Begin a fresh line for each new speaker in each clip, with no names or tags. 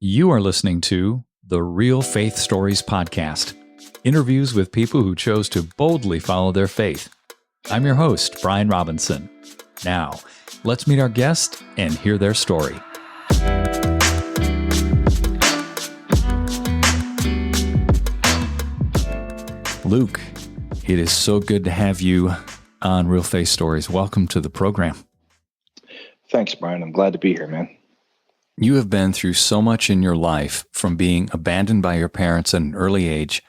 You are listening to the Real Faith Stories podcast, interviews with people who chose to boldly follow their faith. I'm your host, Brian Robinson. Now, let's meet our guest and hear their story. Luke, it is so good to have you on Real Faith Stories. Welcome to the program.
Thanks, Brian. I'm glad to be here, man.
You have been through so much in your life, from being abandoned by your parents at an early age,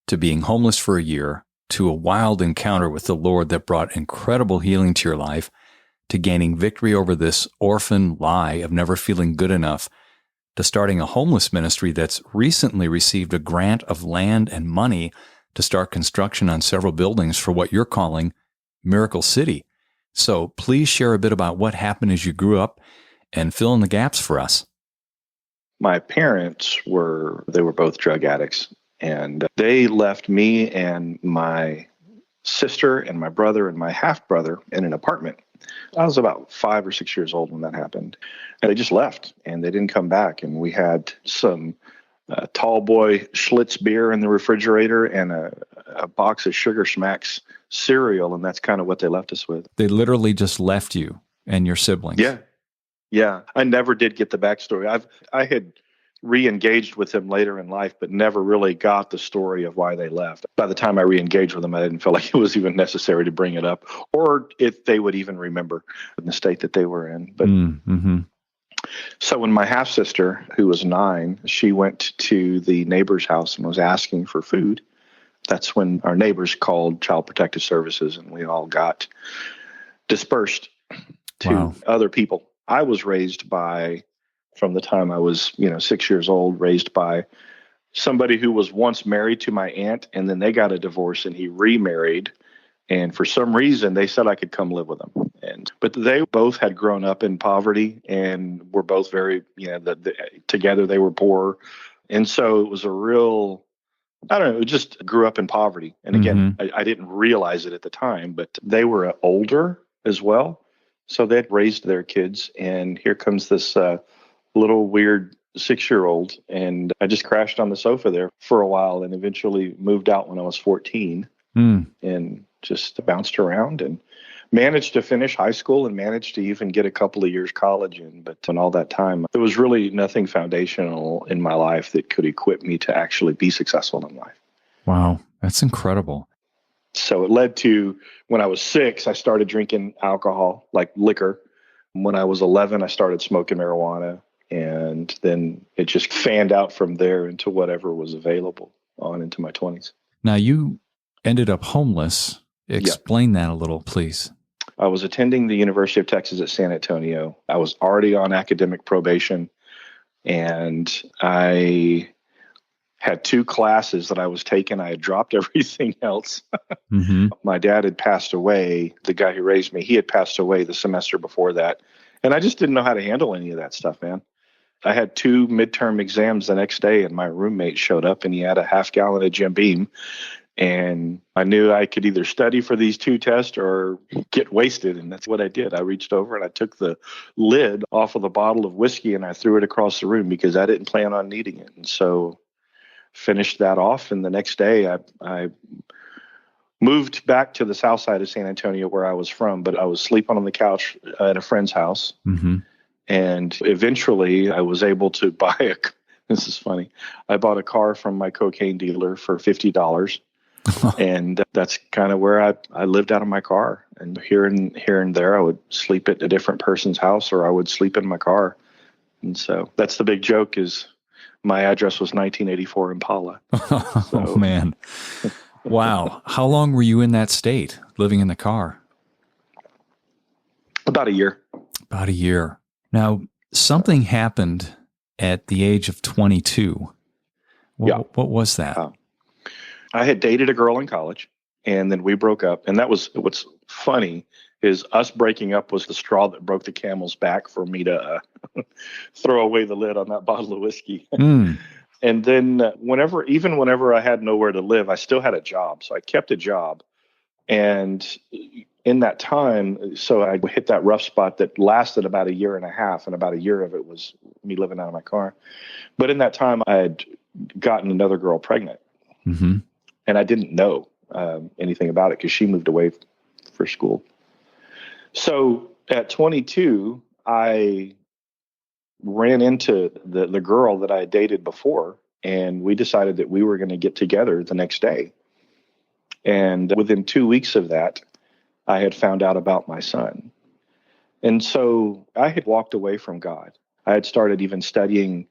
to being homeless for a year, to a wild encounter with the Lord that brought incredible healing to your life, to gaining victory over this orphan lie of never feeling good enough, to starting a homeless ministry that's recently received a grant of land and money to start construction on several buildings for what you're calling Miracle City. So please share a bit about what happened as you grew up and fill in the gaps for us.
My parents were both drug addicts, and they left me and my sister and my brother and my half-brother in an apartment. I was about 5 or 6 years old when that happened. And they just left, and they didn't come back. And we had some tall boy Schlitz beer in the refrigerator and a box of Sugar Smacks cereal, and that's kind of what they left us with.
They literally just left you and your siblings.
Yeah. I never did get the backstory. I had re-engaged with them later in life, but never really got the story of why they left. By the time I re-engaged with them, I didn't feel like it was even necessary to bring it up, or if they would even remember in the state that they were in. But So when my half-sister, who was 9, she went to the neighbor's house and was asking for food, that's when our neighbors called Child Protective Services, and we all got dispersed to other people. I was raised by, from the time I was, 6 years old, raised by somebody who was once married to my aunt, and then they got a divorce and he remarried. And for some reason, they said I could come live with them. But they both had grown up in poverty and were both very, together they were poor. And so it was a real, it just grew up in poverty. And again, I didn't realize it at the time, but they were older as well. So they'd raised their kids, and here comes this little weird 6-year-old. And I just crashed on the sofa there for a while and eventually moved out when I was 14 and just bounced around and managed to finish high school and managed to even get a couple of years college in. But in all that time, there was really nothing foundational in my life that could equip me to actually be successful in life.
Wow, that's incredible.
So it led to, when I was 6, I started drinking alcohol, like liquor. When I was 11, I started smoking marijuana. And then it just fanned out from there into whatever was available on into my 20s.
Now, you ended up homeless. Explain that a little, please.
I was attending the University of Texas at San Antonio. I was already on academic probation, and I had 2 classes that I was taking. I had dropped everything else. My dad had passed away. The guy who raised me, he had passed away the semester before that. And I just didn't know how to handle any of that stuff, man. I had 2 midterm exams the next day, and my roommate showed up, and he had a half-gallon of Jim Beam. And I knew I could either study for these 2 tests or get wasted. And that's what I did. I reached over and I took the lid off of the bottle of whiskey and I threw it across the room because I didn't plan on needing it. And so finished that off. And the next day I moved back to the south side of San Antonio where I was from, but I was sleeping on the couch at a friend's house. And eventually I was able to buy this is funny. I bought a car from my cocaine dealer for $50. And that's kind of where I lived out of my car. And here and there, I would sleep at a different person's house, or I would sleep in my car. And so that's the big joke, is my address was 1984 Impala.
Oh, man. Wow. How long were you in that state, living in the car?
About a year.
About a year. Now, something happened at the age of 22. What was that?
I had dated a girl in college, and then we broke up. And that was, what's funny is us breaking up was the straw that broke the camel's back for me to throw away the lid on that bottle of whiskey. And then whenever I had nowhere to live, I still had a job. So I kept a job. And in that time, so I hit that rough spot that lasted about a year and a half, and about a year of it was me living out of my car. But in that time, I had gotten another girl pregnant,
Mm-hmm.
and I didn't know anything about it because she moved away for school. So at 22, I ran into the girl that I had dated before, and we decided that we were going to get together the next day. And within 2 weeks of that, I had found out about my son. And so I had walked away from God. I had started even studying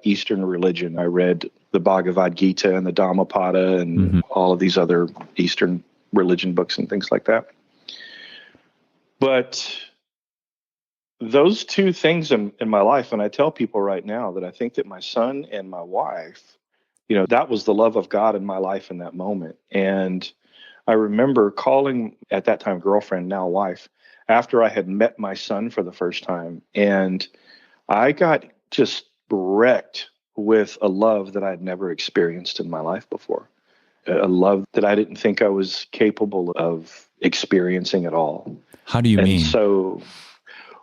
Eastern religion. I read the Bhagavad Gita and the Dhammapada and all of these other Eastern religion books and things like that. But those two things in my life, and I tell people right now that I think that my son and my wife, that was the love of God in my life in that moment. And I remember calling, at that time, girlfriend, now wife, after I had met my son for the first time. And I got just wrecked with a love that I'd never experienced in my life before, a love that I didn't think I was capable of experiencing at all.
How do you mean?
So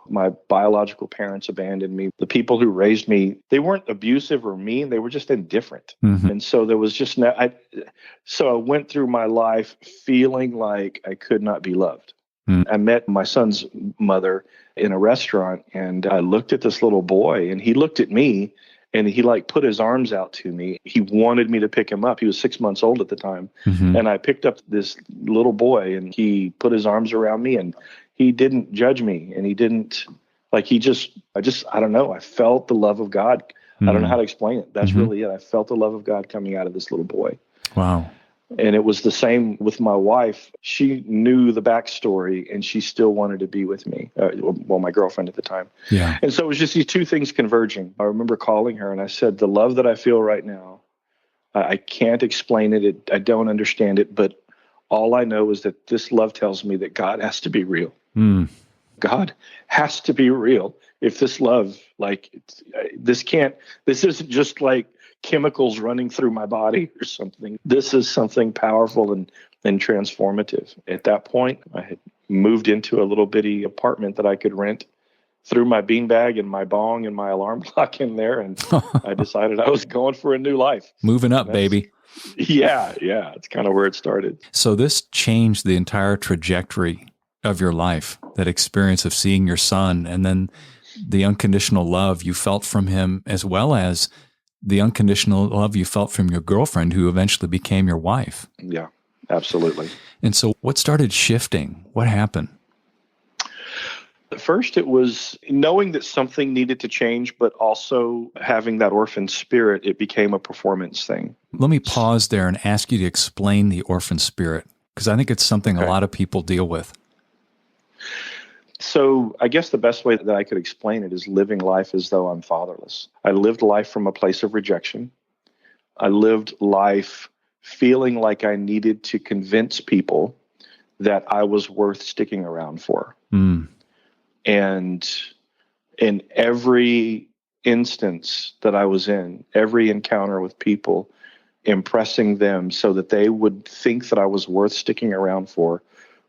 my biological parents abandoned me. The people who raised me, they weren't abusive or mean. They were just indifferent.
Mm-hmm.
And so there was just so I went through my life feeling like I could not be loved. Mm-hmm. I met my son's mother in a restaurant, and I looked at this little boy, and he looked at me, and he put his arms out to me. He wanted me to pick him up. He was 6 months old at the time. Mm-hmm. And I picked up this little boy, and he put his arms around me, and he didn't judge me, and he didn't I don't know. I felt the love of God. Mm-hmm. I don't know how to explain it. That's really it. I felt the love of God coming out of this little boy.
Wow.
And it was the same with my wife. She knew the backstory, and she still wanted to be with me. My girlfriend at the time. Yeah. And so it was just these two things converging. I remember calling her, and I said, the love that I feel right now, I can't explain it. I don't understand it, but all I know is that this love tells me that God has to be real. Mm. God has to be real. If this love, this isn't just like chemicals running through my body or something. This is something powerful and transformative. At that point, I had moved into a little bitty apartment that I could rent, threw my beanbag and my bong and my alarm clock in there, and I decided I was going for a new life.
Moving up, baby.
Yeah. It's kind of where it started.
So this changed the entire trajectory of your life, that experience of seeing your son, and then the unconditional love you felt from him, as well as the unconditional love you felt from your girlfriend, who eventually became your wife.
Yeah, absolutely.
And so what started shifting? What happened?
At first, it was knowing that something needed to change, but also having that orphan spirit. It became a performance thing.
Let me pause there and ask you to explain the orphan spirit, because I think it's something a lot of people deal with.
So I guess the best way that I could explain it is living life as though I'm fatherless. I lived life from a place of rejection. I lived life feeling like I needed to convince people that I was worth sticking around for. Mm. And in every instance that I was in, every encounter with people, impressing them so that they would think that I was worth sticking around for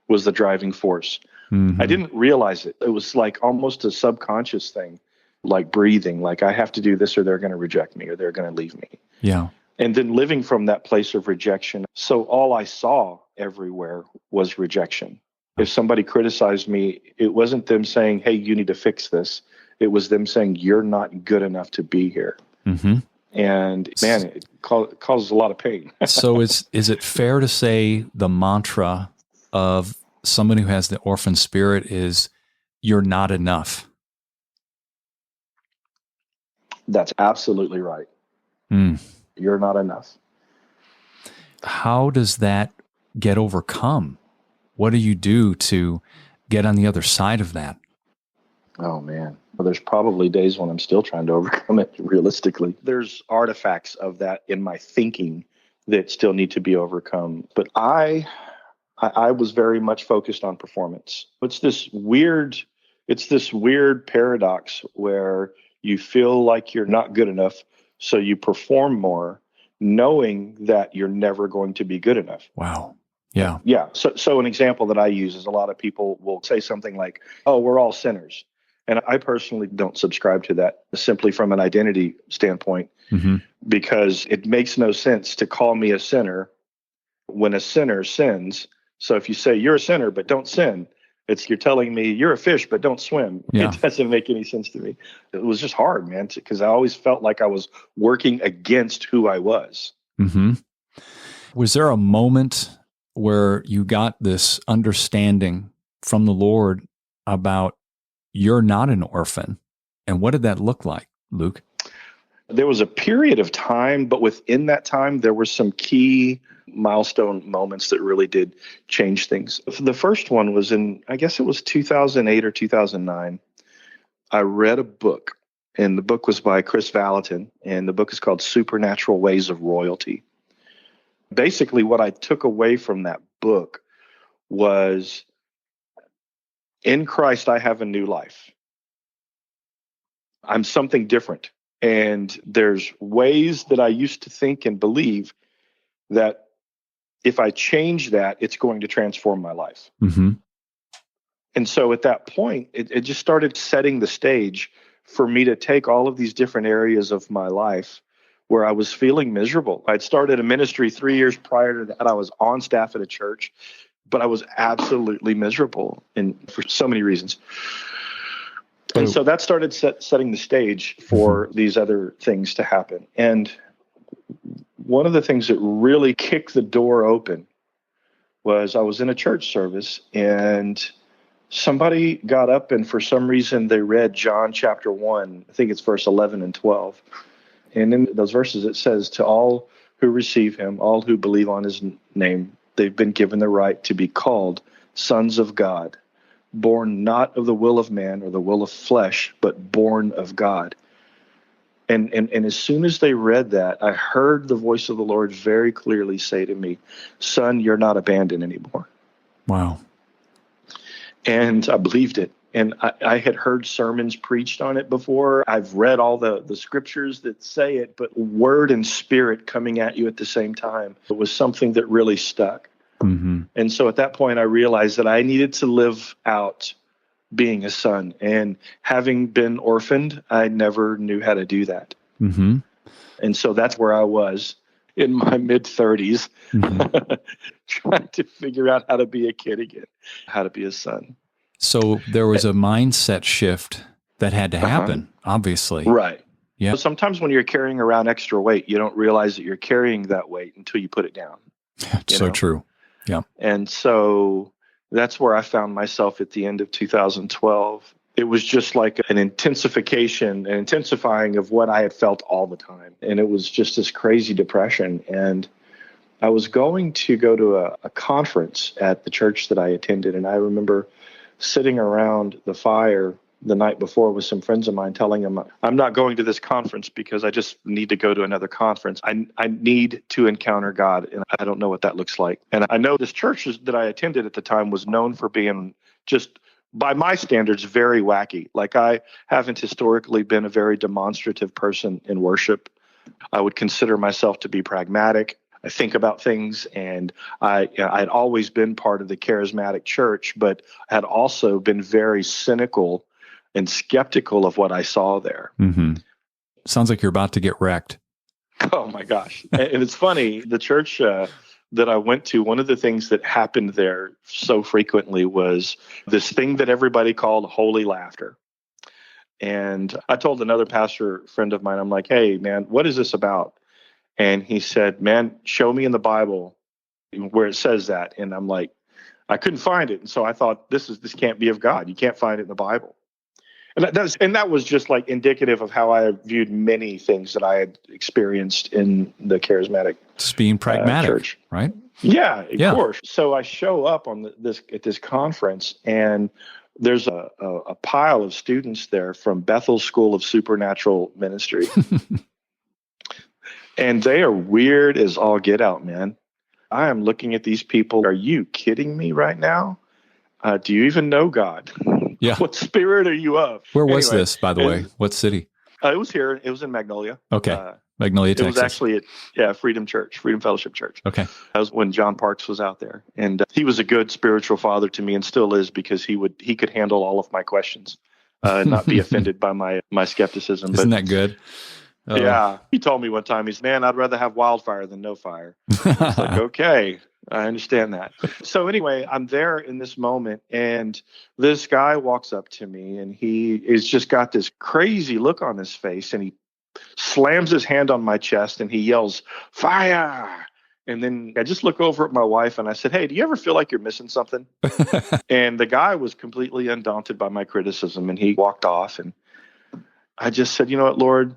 was the driving force. Mm-hmm. I didn't realize it. It was like almost a subconscious thing, like breathing, like I have to do this or they're going to reject me or they're going to leave me.
Yeah.
And then living from that place of rejection. So all I saw everywhere was rejection. If somebody criticized me, it wasn't them saying, hey, you need to fix this. It was them saying, you're not good enough to be here. Mm-hmm. And man, it causes a lot of pain.
So is it fair to say the mantra of someone who has the orphan spirit is, you're not enough?
That's absolutely right. Mm. You're not enough.
How does that get overcome? What do you do to get on the other side of that?
Oh, man. Well, there's probably days when I'm still trying to overcome it, realistically. There's artifacts of that in my thinking that still need to be overcome. But I was very much focused on performance. It's this weird paradox where you feel like you're not good enough, so you perform more, knowing that you're never going to be good enough.
Wow. Yeah.
Yeah. So an example that I use is a lot of people will say something like, oh, we're all sinners. And I personally don't subscribe to that simply from an identity standpoint,
Mm-hmm.
because it makes no sense to call me a sinner when a sinner sins. So if you say you're a sinner, but don't sin, you're telling me you're a fish, but don't swim.
Yeah.
It doesn't make any sense to me. It was just hard, man, because I always felt like I was working against who I was.
Mm-hmm. Was there a moment where you got this understanding from the Lord about you're not an orphan? And what did that look like, Luke?
There was a period of time, but within that time, there were some key milestone moments that really did change things. The first one was I guess it was 2008 or 2009. I read a book, and the book was by Chris Valentin, and the book is called Supernatural Ways of Royalty. Basically, what I took away from that book was, in Christ, I have a new life. I'm something different. And there's ways that I used to think and believe that if I change that, it's going to transform my life.
Mm-hmm.
And so at that point, it just started setting the stage for me to take all of these different areas of my life where I was feeling miserable. I'd started a ministry 3 years prior to that. I was on staff at a church, but I was absolutely miserable, and for so many reasons. And so that started setting the stage for these other things to happen. And one of the things that really kicked the door open was I was in a church service, and somebody got up, and for some reason they read John chapter 1. I think it's verse 11 and 12. And in those verses it says, to all who receive him, all who believe on his name, they've been given the right to be called sons of God, born not of the will of man or the will of flesh, but born of God. And as soon as they read that, I heard the voice of the Lord very clearly say to me, son, you're not abandoned anymore.
Wow.
And I believed it. And I had heard sermons preached on it before. I've read all the scriptures that say it, but word and spirit coming at you at the same time, it was something that really stuck.
Mm-hmm.
And so at that point, I realized that I needed to live out being a son. And having been orphaned, I never knew how to do that.
Mm-hmm.
And so that's where I was in my mid-30s,
Mm-hmm.
trying to figure out how to be a kid again, how to be a son.
So there was a mindset shift that had to happen, obviously.
Right.
Yeah.
Sometimes when you're carrying around extra weight, you don't realize that you're carrying that weight until you put it down.
It's so true. Yeah.
And so that's where I found myself at the end of 2012. It was just like an intensifying of what I had felt all the time. And it was just this crazy depression. And I was going to go to a conference at the church that I attended. And I remember sitting around the fire the night before with some friends of mine, telling them, I'm not going to this conference because I just need to go to another conference. I need to encounter God, and I don't know what that looks like. And I know this church that I attended at the time was known for being just, by my standards, very wacky. Like, I haven't historically been a very demonstrative person in worship. I would consider myself to be pragmatic. I think about things, and I'd always been part of the charismatic church, but had also been very cynical and skeptical of what I saw there.
Mm-hmm. Sounds like you're about to get wrecked.
Oh my gosh. And it's funny, the church that I went to, one of the things that happened there so frequently was this thing that everybody called holy laughter. And I told another pastor friend of mine, I'm like, hey man, what is this about? And he said, man, show me in the Bible where it says that. And I'm like, I couldn't find it. And so I thought, this can't be of God. You can't find it in the Bible. And that was just like indicative of how I viewed many things that I had experienced in the charismatic
just being pragmatic,
church.
Right?
Yeah, of course. So I show up at this conference, and there's a pile of students there from Bethel School of Supernatural Ministry. And they are weird as all get out, man. I am looking at these people. Are you kidding me right now? Do you even know God?
Yeah.
What spirit are you of?
Where was this, by the way? What city?
It was here. It was in Magnolia.
Okay. Magnolia,
It was
Texas.
actually at Freedom Fellowship Church.
Okay.
That was when John Parks was out there. And he was a good spiritual father to me and still is, because he could handle all of my questions, not be offended by my skepticism.
Isn't that good?
Yeah. He told me one time, he said, man, I'd rather have wildfire than no fire. It's like, okay, I understand that. So anyway, I'm there in this moment, and this guy walks up to me, and he is just got this crazy look on his face, and he slams his hand on my chest and he yells, fire. And then I just look over at my wife and I said, hey, do you ever feel like you're missing something? And the guy was completely undaunted by my criticism, and he walked off. And I just said, you know what, Lord,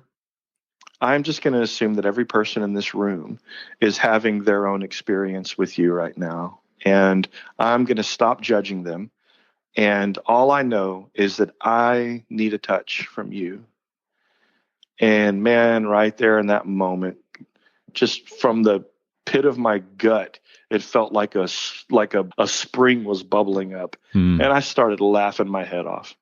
I'm just going to assume that every person in this room is having their own experience with you right now. And I'm going to stop judging them. And all I know is that I need a touch from you. And man, right there in that moment, just from the pit of my gut, it felt like a spring was bubbling up. And I started laughing my head off.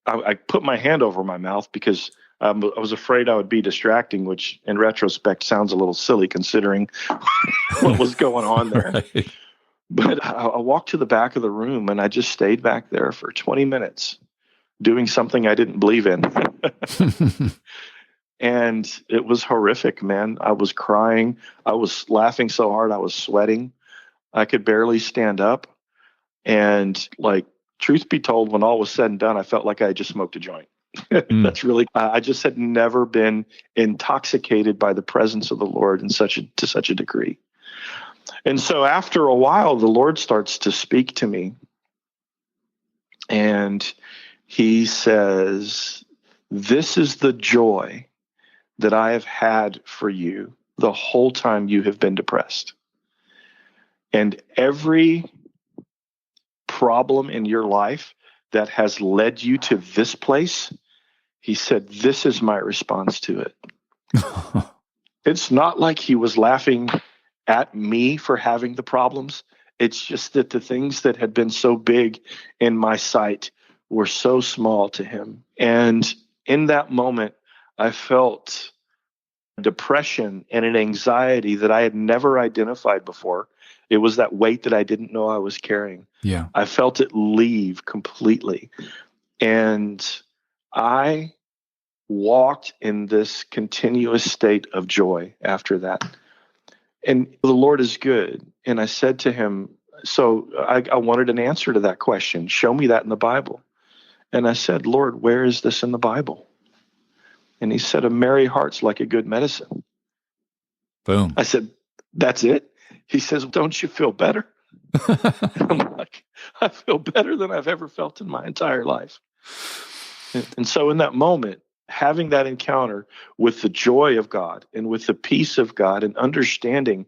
I put my hand over my mouth because I was afraid I would be distracting, which in retrospect sounds a little silly considering what was going on there. Right. But I walked to the back of the room and I just stayed back there for 20 minutes doing something I didn't believe in. And it was horrific, man. I was crying. I was laughing so hard I was sweating. I could barely stand up. And like, truth be told, when all was said and done, I felt like I had just smoked a joint. That's really, I just had never been intoxicated by the presence of the Lord to such a degree. And so after a while, the Lord starts to speak to me. And he says, this is the joy that I have had for you the whole time you have been depressed. And every problem in your life that has led you to this place, he said, this is my response to it. It's not like he was laughing at me for having the problems. It's just that the things that had been so big in my sight were so small to him. And in that moment, I felt depression and an anxiety that I had never identified before. It was that weight that I didn't know I was carrying.
Yeah.
I felt it leave completely. And I walked in this continuous state of joy after that. And the Lord is good. And I said to him, so I wanted an answer to that question. Show me that in the Bible. And I said, Lord, where is this in the Bible? And he said, a merry heart's like a good medicine.
Boom.
I said, that's it? He says, don't you feel better? I'm like, I feel better than I've ever felt in my entire life. And so in that moment, having that encounter with the joy of God and with the peace of God, and understanding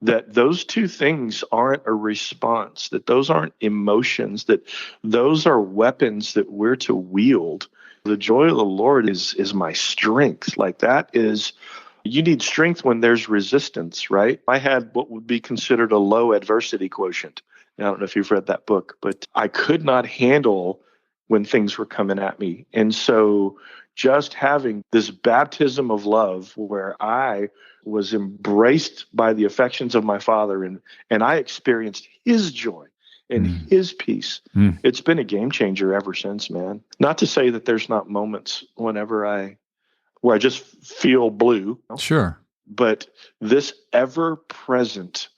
that those two things aren't a response, that those aren't emotions, that those are weapons that we're to wield. The joy of the Lord is my strength. Like that is, you need strength when there's resistance, right? I had what would be considered a low adversity quotient. I don't know if you've read that book, but I could not handle when things were coming at me. And so just having this baptism of love where I was embraced by the affections of my Father, and I experienced his joy and his peace. It's been a game changer ever since, man. Not to say that there's not moments where I just feel blue.
Sure.
But this ever-present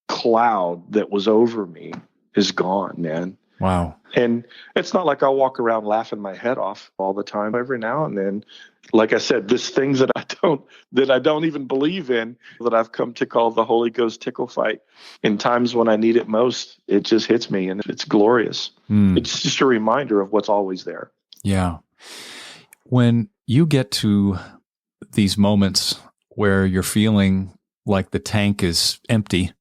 cloud that was over me is gone, man.
Wow.
And it's not like I walk around laughing my head off all the time. Every now and then, like I said, this things that I don't even believe in, that I've come to call the Holy Ghost tickle fight. In times when I need it most, it just hits me, and it's glorious. It's just a reminder of what's always there.
Yeah. When you get to these moments where you're feeling like the tank is empty,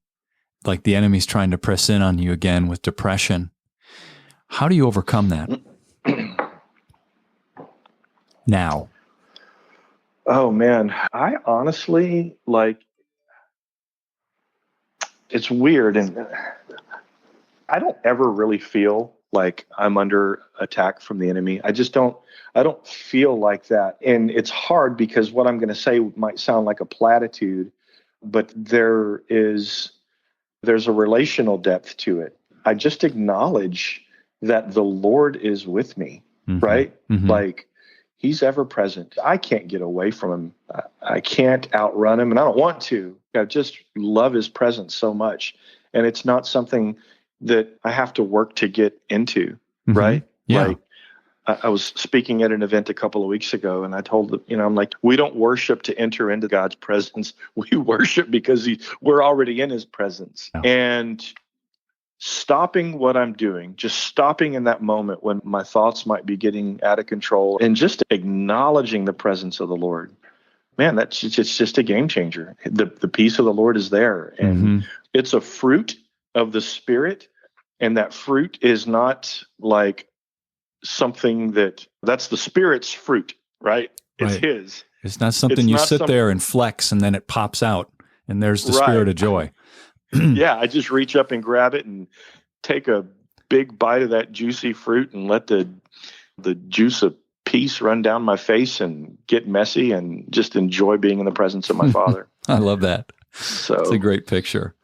like the enemy's trying to press in on you again with depression, how do you overcome that now?
Oh, man. I honestly, it's weird. And I don't ever really feel like I'm under attack from the enemy. I don't feel like that. And it's hard because what I'm going to say might sound like a platitude, but there's a relational depth to it. I just acknowledge that the Lord is with me, right? Like he's ever present. I can't get away from him. I can't outrun him, and I don't want to. I just love his presence so much. And it's not something that I have to work to get into, right?
Yeah.
Like I was speaking at an event a couple of weeks ago, and I told them, I'm like, we don't worship to enter into God's presence. We worship because we're already in his presence.
Yeah.
And stopping what I'm doing, just stopping in that moment when my thoughts might be getting out of control and just acknowledging the presence of the Lord. Man, it's just a game changer. The peace of the Lord is there, and it's a fruit of the Spirit, and that fruit is not like something that's the Spirit's fruit, right? It's his.
It's not something you sit there and flex and then it pops out and there's the spirit of joy.
Yeah, I just reach up and grab it and take a big bite of that juicy fruit and let the juice of peace run down my face and get messy and just enjoy being in the presence of my Father.
I love that.
So
it's a great picture.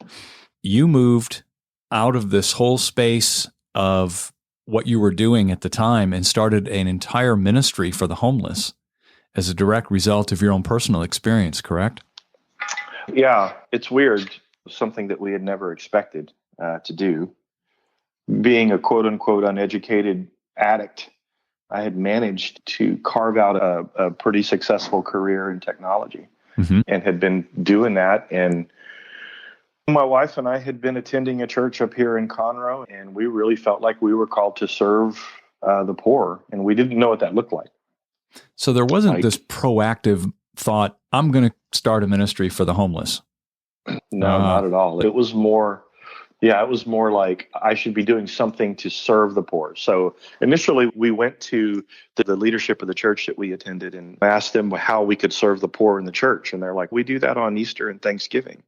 You moved out of this whole space of what you were doing at the time and started an entire ministry for the homeless as a direct result of your own personal experience, correct?
Yeah, it's weird. Something that we had never expected to do. Being a quote unquote uneducated addict, I had managed to carve out a pretty successful career in technology and had been doing that. And my wife and I had been attending a church up here in Conroe, and we really felt like we were called to serve the poor, and we didn't know what that looked like.
So there wasn't this proactive thought, I'm going to start a ministry for the homeless.
No, not at all. It was more like I should be doing something to serve the poor. So initially we went to the leadership of the church that we attended and asked them how we could serve the poor in the church. And they're like, we do that on Easter and Thanksgiving,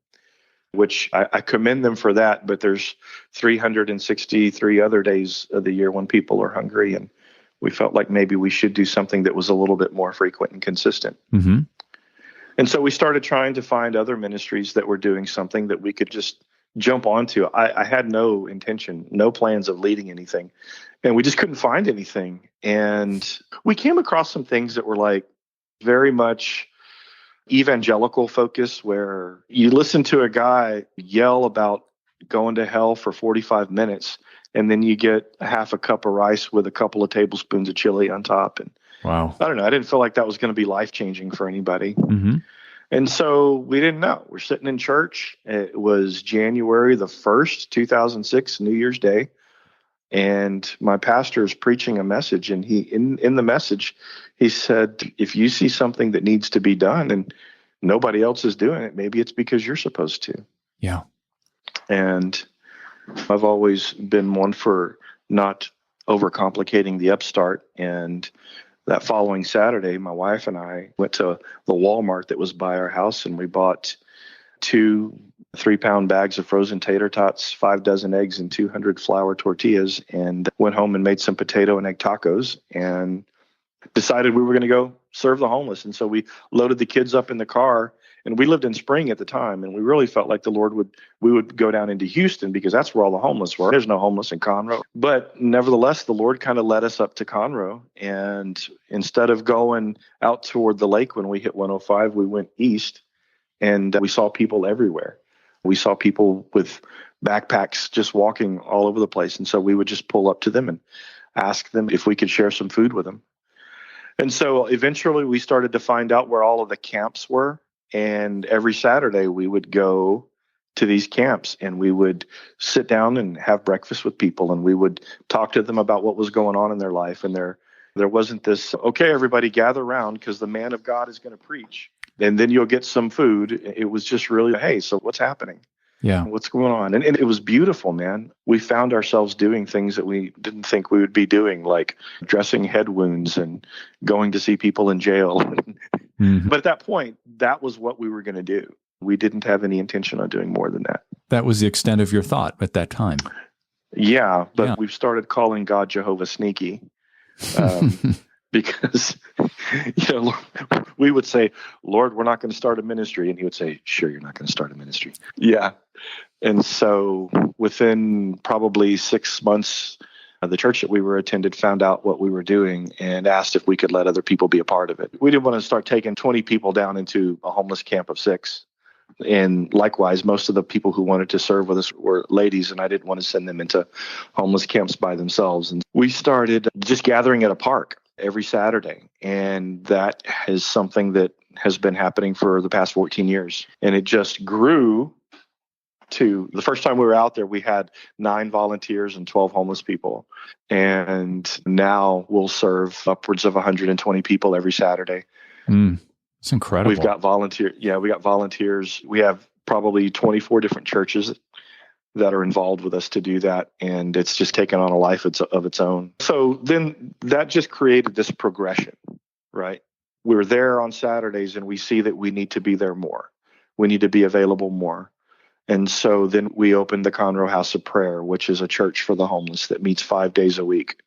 which I commend them for that. But there's 363 other days of the year when people are hungry. And we felt like maybe we should do something that was a little bit more frequent and consistent. And so we started trying to find other ministries that were doing something that we could just jump onto. I had no intention, no plans of leading anything, and we just couldn't find anything. And we came across some things that were like very much evangelical focus, where you listen to a guy yell about going to hell for 45 minutes, and then you get a half a cup of rice with a couple of tablespoons of chili on top. And
wow.
I don't know. I didn't feel like that was going to be life-changing for anybody. And so we didn't know. We're sitting in church. It was January the 1st, 2006, New Year's Day. And my pastor is preaching a message. And he, in the message, he said, if you see something that needs to be done and nobody else is doing it, maybe it's because you're supposed to.
Yeah.
And I've always been one for not overcomplicating the upstart. And that following Saturday, my wife and I went to the Walmart that was by our house, and we bought 2 3-pound bags of frozen tater tots, 5 dozen eggs, and 200 flour tortillas, and went home and made some potato and egg tacos and decided we were going to go serve the homeless. And so we loaded the kids up in the car, and we lived in Spring at the time, and we really felt like the Lord we would go down into Houston because that's where all the homeless were. There's no homeless in Conroe. But nevertheless, the Lord kind of led us up to Conroe, and instead of going out toward the lake when we hit 105, we went east, and we saw people everywhere. We saw people with backpacks just walking all over the place, and so we would just pull up to them and ask them if we could share some food with them. And so eventually we started to find out where all of the camps were. And every Saturday we would go to these camps and we would sit down and have breakfast with people, and we would talk to them about what was going on in their life. And there wasn't this, okay, everybody gather around because the man of God is going to preach and then you'll get some food. It was just really, hey, so what's happening?
Yeah.
What's going on? And it was beautiful, man. We found ourselves doing things that we didn't think we would be doing, like dressing head wounds and going to see people in jail. But at that point, that was what we were going to do. We didn't have any intention on doing more than that.
That was the extent of your thought at that time.
Yeah, but
Yeah.
we've started calling God Jehovah Sneaky. Because, we would say, Lord, we're not going to start a ministry. And he would say, sure, you're not going to start a ministry. Yeah. And so within probably 6 months, the church that we were attended found out what we were doing and asked if we could let other people be a part of it. We didn't want to start taking 20 people down into a homeless camp of 6. And likewise, most of the people who wanted to serve with us were ladies, and I didn't want to send them into homeless camps by themselves. And we started just gathering at a park every Saturday. And that is something that has been happening for the past 14 years. And it just grew to the first time we were out there, we had 9 volunteers and 12 homeless people. And now we'll serve upwards of 120 people every Saturday.
It's incredible.
We've got volunteers. We have probably 24 different churches that are involved with us to do that. And it's just taken on a life of its own. So then that just created this progression, right? We're there on Saturdays and we see that we need to be there more. We need to be available more. And so then we opened the Conroe House of Prayer, which is a church for the homeless that meets 5 days a week.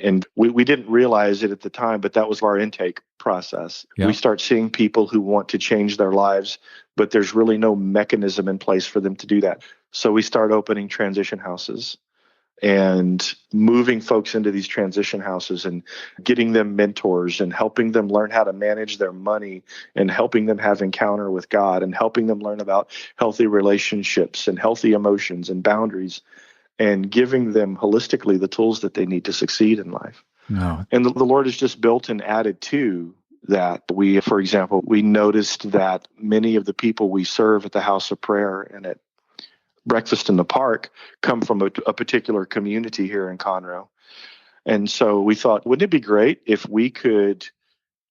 And we didn't realize it at the time, but that was our intake process.
Yeah.
We start seeing people who want to change their lives, but there's really no mechanism in place for them to do that. So we start opening transition houses and moving folks into these transition houses and getting them mentors and helping them learn how to manage their money and helping them have encounter with God and helping them learn about healthy relationships and healthy emotions and boundaries and giving them holistically the tools that they need to succeed in life.
No.
And the Lord has just built and added to that. For example, we noticed that many of the people we serve at the House of Prayer and at Breakfast in the Park come from a particular community here in Conroe. And so we thought, wouldn't it be great if we could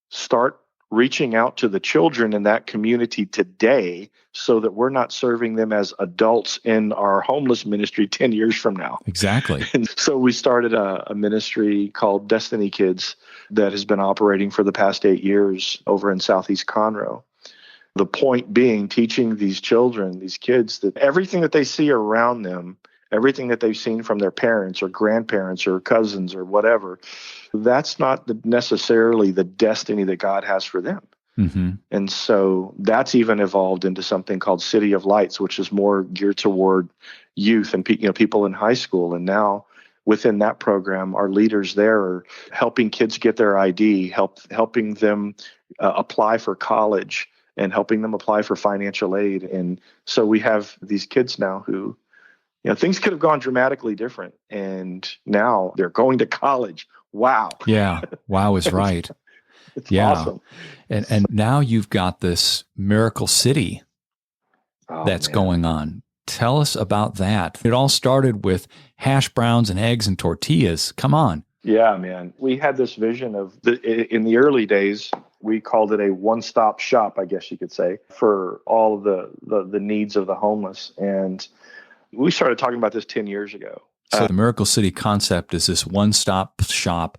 start reaching out to the children in that community today so that we're not serving them as adults in our homeless ministry 10 years from now.
Exactly.
And so we started a ministry called Destiny Kids that has been operating for the past 8 years over in Southeast Conroe. The point being teaching these children, these kids, that everything that they see around them, everything that they've seen from their parents or grandparents or cousins or whatever, that's not necessarily the destiny that God has for them.
Mm-hmm.
And so that's even evolved into something called City of Lights, which is more geared toward youth and people in high school. And now within that program, our leaders there are helping kids get their ID, helping them apply for college, and helping them apply for financial aid. And so we have these kids now who, things could have gone dramatically different. And now they're going to college. Wow.
Yeah. Wow is right.
It's
yeah.
awesome.
And now you've got this Miracle City that's going on. Tell us about that. It all started with hash browns and eggs and tortillas. Come on.
Yeah, man. We had this vision of in the early days, we called it a one-stop shop, I guess you could say, for all of the needs of the homeless. And we started talking about this 10 years ago.
So the Miracle City concept is this one-stop shop,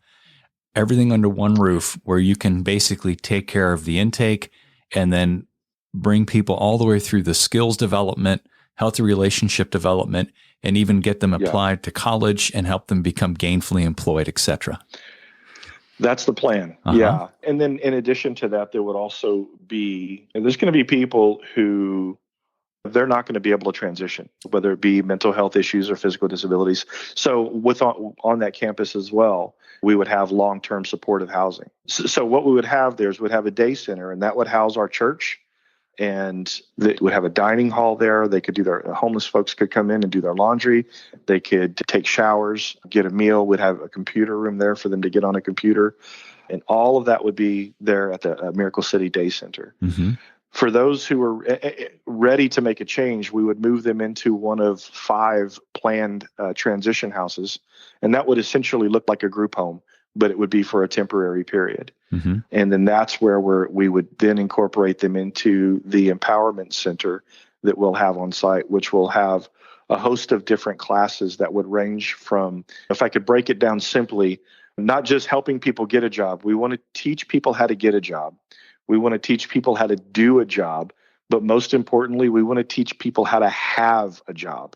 everything under one roof, where you can basically take care of the intake and then bring people all the way through the skills development, healthy relationship development, and even get them applied to college and help them become gainfully employed, et cetera.
That's the plan.
Uh-huh.
Yeah. And then in addition to that, there would also be, and there's going to be people who they're not going to be able to transition, whether it be mental health issues or physical disabilities. So on that campus as well, we would have long-term supportive housing. So what we would have there is we'd have a day center, and that would house our church. And they would have a dining hall there. They could do their homeless folks could come in and do their laundry. They could take showers, get a meal. We'd have a computer room there for them to get on a computer. And all of that would be there at the Miracle City Day Center.
Mm-hmm.
For those who were ready to make a change, we would move them into one of 5 planned transition houses. And that would essentially look like a group home, but it would be for a temporary period.
Mm-hmm.
And then that's where we would then incorporate them into the empowerment center that we'll have on site, which will have a host of different classes that would range from, if I could break it down simply, not just helping people get a job. We want to teach people how to get a job. We want to teach people how to do a job. But most importantly, we want to teach people how to have a job.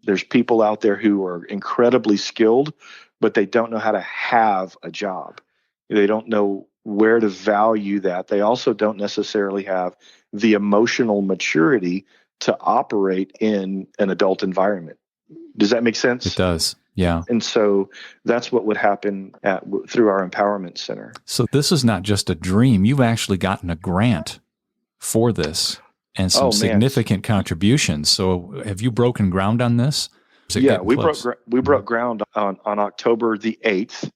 There's people out there who are incredibly skilled, but they don't know how to have a job. They don't know where to value that. They also don't necessarily have the emotional maturity to operate in an adult environment. Does that make sense?
It does. Yeah.
And so that's what would happen through our empowerment center.
So this is not just a dream. You've actually gotten a grant for this and some significant contributions. So have you broken ground on this?
Yeah, we broke ground on October the 8th,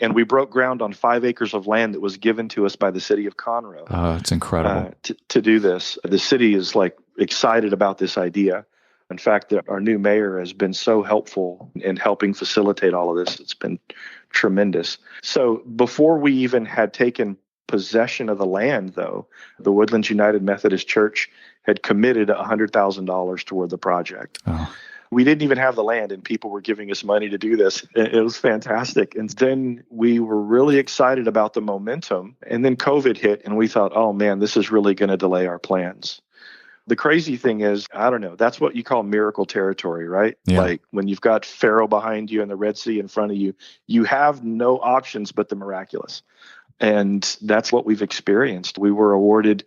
and we broke ground on 5 acres of land that was given to us by the city of Conroe.
Oh, it's incredible.
To do this. The city is excited about this idea. In fact, our new mayor has been so helpful in helping facilitate all of this. It's been tremendous. So before we even had taken possession of the land, though, the Woodlands United Methodist Church had committed $100,000 toward the project.
Oh.
We didn't even have the land, and people were giving us money to do this. It was fantastic. And then we were really excited about the momentum. And then COVID hit, and we thought, oh, man, this is really going to delay our plans. The crazy thing is, I don't know, that's what you call miracle territory, right?
Yeah.
Like when you've got Pharaoh behind you and the Red Sea in front of you, you have no options but the miraculous. And that's what we've experienced. We were awarded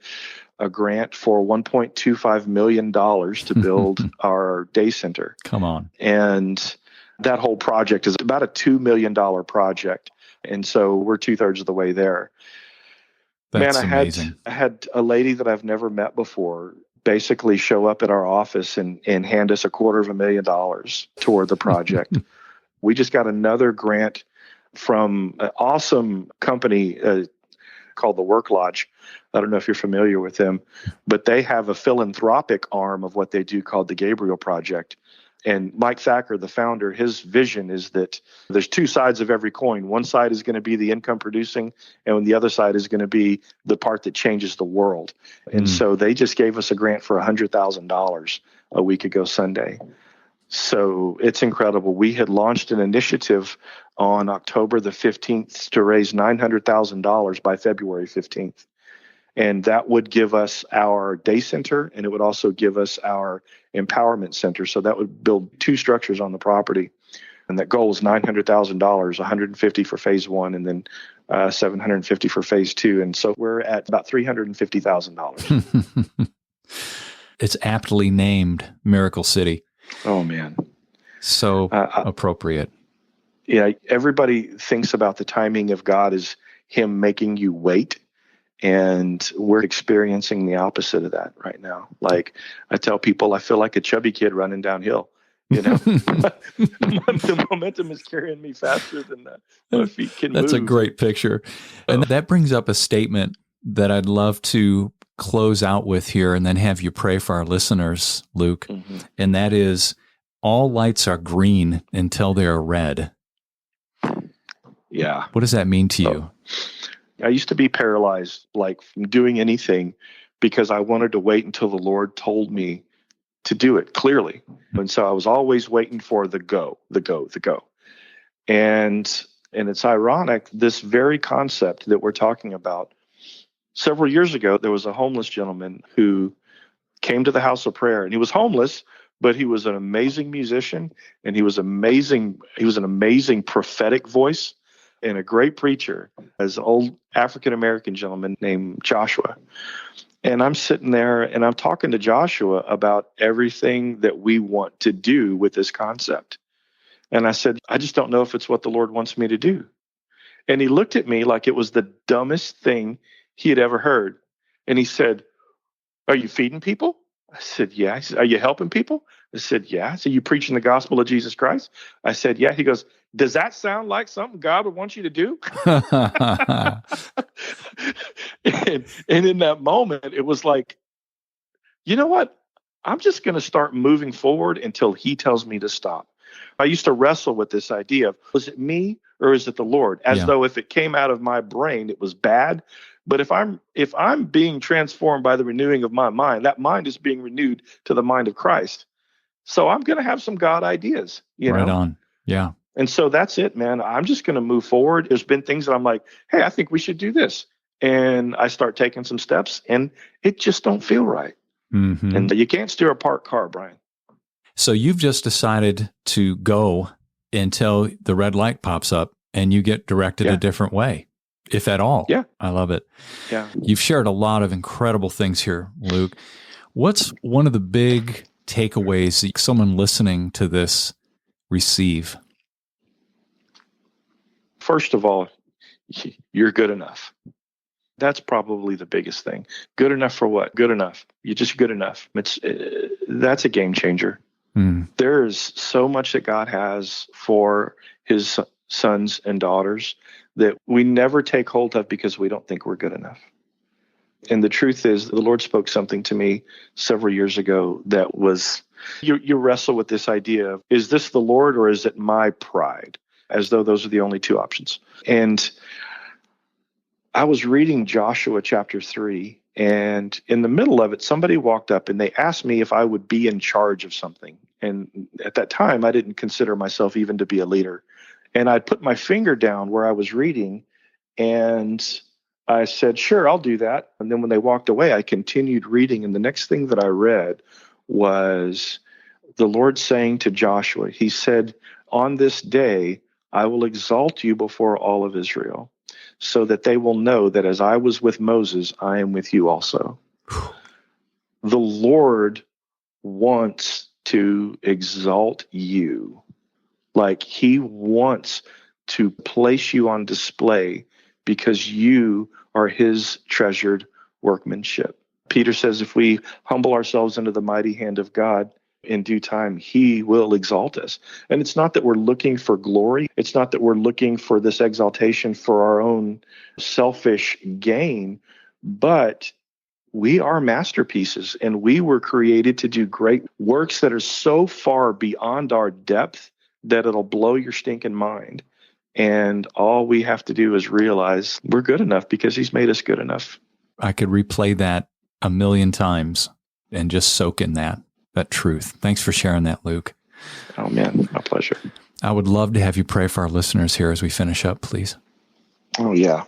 a grant for $1.25 million to build our day center.
Come on.
And that whole project is about a $2 million project. And so we're 2/3 of the way there.
That's
amazing. I had a lady that I've never met before basically show up at our office and hand us $250,000 toward the project. We just got another grant from an awesome company called the Work Lodge. I don't know if you're familiar with them, but they have a philanthropic arm of what they do called the Gabriel Project. And Mike Thacker, the founder, his vision is that there's two sides of every coin. One side is going to be the income producing, and the other side is going to be the part that changes the world. And so they just gave us a grant for $100,000 a week ago Sunday. So it's incredible. We had launched an initiative on October the 15th to raise $900,000 by February 15th. And that would give us our day center, and it would also give us our empowerment center. So that would build 2 structures on the property. And that goal is $900,000, $150 for phase 1, and then $750 for phase 2. And so we're at about $350,000.
It's aptly named Miracle City.
Oh, man.
So appropriate.
Yeah, everybody thinks about the timing of God as him making you wait. And we're experiencing the opposite of that right now. Like I tell people, I feel like a chubby kid running downhill. You know, the momentum is carrying me faster than my feet can move.
That's a great picture. And that brings up a statement that I'd love to close out with here and then have you pray for our listeners, Luke. Mm-hmm. And that is, all lights are green until they are red.
Yeah.
What does that mean to you?
I used to be paralyzed, from doing anything because I wanted to wait until the Lord told me to do it clearly. And so I was always waiting for the go. And it's ironic, this very concept that we're talking about. Several years ago, there was a homeless gentleman who came to the house of prayer, and he was homeless, but he was an amazing musician, and he was an amazing prophetic voice and a great preacher, as an old African-American gentleman named Joshua. And I'm sitting there and I'm talking to Joshua about everything that we want to do with this concept. And I said, I just don't know if it's what the Lord wants me to do. And he looked at me like it was the dumbest thing he had ever heard. And he said, are you feeding people? I said, yeah. He said, are you helping people? I said, yeah. So you preaching the gospel of Jesus Christ? I said, yeah. He goes, does that sound like something God would want you to do? and in that moment, it was like, you know what? I'm just going to start moving forward until he tells me to stop. I used to wrestle with this idea of, was it me or is it the Lord? As though if it came out of my brain, it was bad. But if I'm being transformed by the renewing of my mind, that mind is being renewed to the mind of Christ. So I'm going to have some God ideas, you know?
Right on. Yeah.
And so that's it, man. I'm just going to move forward. There's been things that I'm like, hey, I think we should do this. And I start taking some steps and it just don't feel right. Mm-hmm. And you can't steer a parked car, Brian.
So you've just decided to go until the red light pops up and you get directed a different way, if at all.
Yeah.
I love it.
Yeah.
You've shared a lot of incredible things here, Luke. What's one of the big takeaways that someone listening to this receive?
First of all, you're good enough. That's probably the biggest thing. Good enough for what? Good enough. You're just good enough. That's a game changer. There is so much that God has for his sons and daughters that we never take hold of because we don't think we're good enough. And the truth is, the Lord spoke something to me several years ago that was, you wrestle with this idea of, is this the Lord or is it my pride? As though those are the only two options. And I was reading Joshua chapter 3, and in the middle of it, somebody walked up and they asked me if I would be in charge of something. And at that time, I didn't consider myself even to be a leader. And I put my finger down where I was reading, and I said, sure, I'll do that. And then when they walked away, I continued reading. And the next thing that I read was the Lord saying to Joshua, he said, on this day, I will exalt you before all of Israel, so that they will know that as I was with Moses, I am with you also. The Lord wants to exalt you. Like he wants to place you on display because you are his treasured workmanship. Peter says if we humble ourselves under the mighty hand of God, in due time, he will exalt us. And it's not that we're looking for glory. It's not that we're looking for this exaltation for our own selfish gain, but we are masterpieces and we were created to do great works that are so far beyond our depth that it'll blow your stinking mind. And all we have to do is realize we're good enough because he's made us good enough.
I could replay that 1,000,000 times and just soak in that truth. Thanks for sharing that, Luke.
Oh, man, my pleasure.
I would love to have you pray for our listeners here as we finish up, please.
Oh, yeah.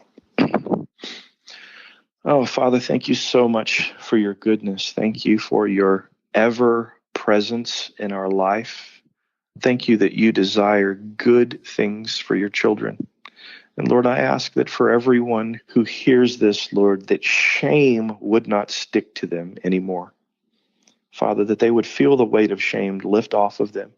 Oh, Father, thank you so much for your goodness. Thank you for your ever presence in our life. Thank you that you desire good things for your children. And Lord, I ask that for everyone who hears this, Lord, that shame would not stick to them anymore. Father, that they would feel the weight of shame lift off of them,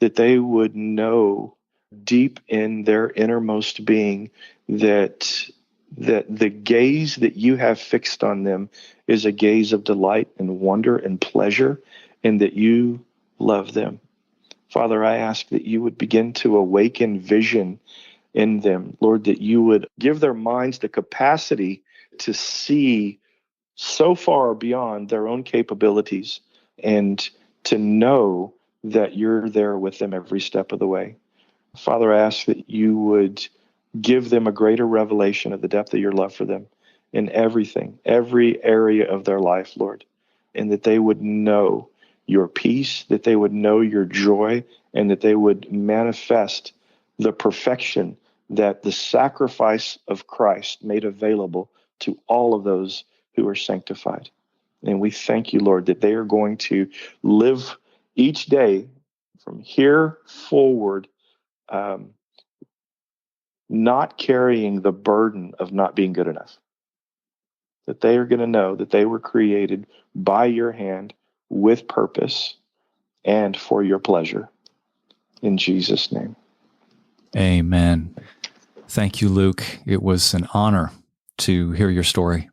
that they would know deep in their innermost being that the gaze that you have fixed on them is a gaze of delight and wonder and pleasure, and that you love them. Father, I ask that you would begin to awaken vision in them, Lord, that you would give their minds the capacity to see so far beyond their own capabilities and to know that you're there with them every step of the way. Father, I ask that you would give them a greater revelation of the depth of your love for them in everything, every area of their life, Lord, and that they would know your peace, that they would know your joy, and that they would manifest the perfection that the sacrifice of Christ made available to all of those who are sanctified. And we thank you, Lord, that they are going to live each day from here forward, not carrying the burden of not being good enough. That they are going to know that they were created by your hand with purpose and for your pleasure. In Jesus' name.
Amen. Thank you, Luke. It was an honor to hear your story.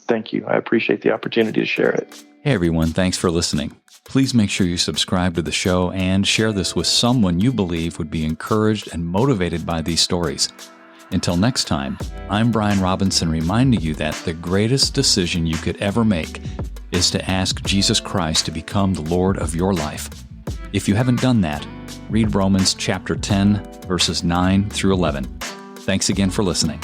Thank you. I appreciate the opportunity to share it.
Hey, everyone. Thanks for listening. Please make sure you subscribe to the show and share this with someone you believe would be encouraged and motivated by these stories. Until next time, I'm Brian Robinson reminding you that the greatest decision you could ever make is to ask Jesus Christ to become the Lord of your life. If you haven't done that, read Romans chapter 10, verses 9 through 11. Thanks again for listening.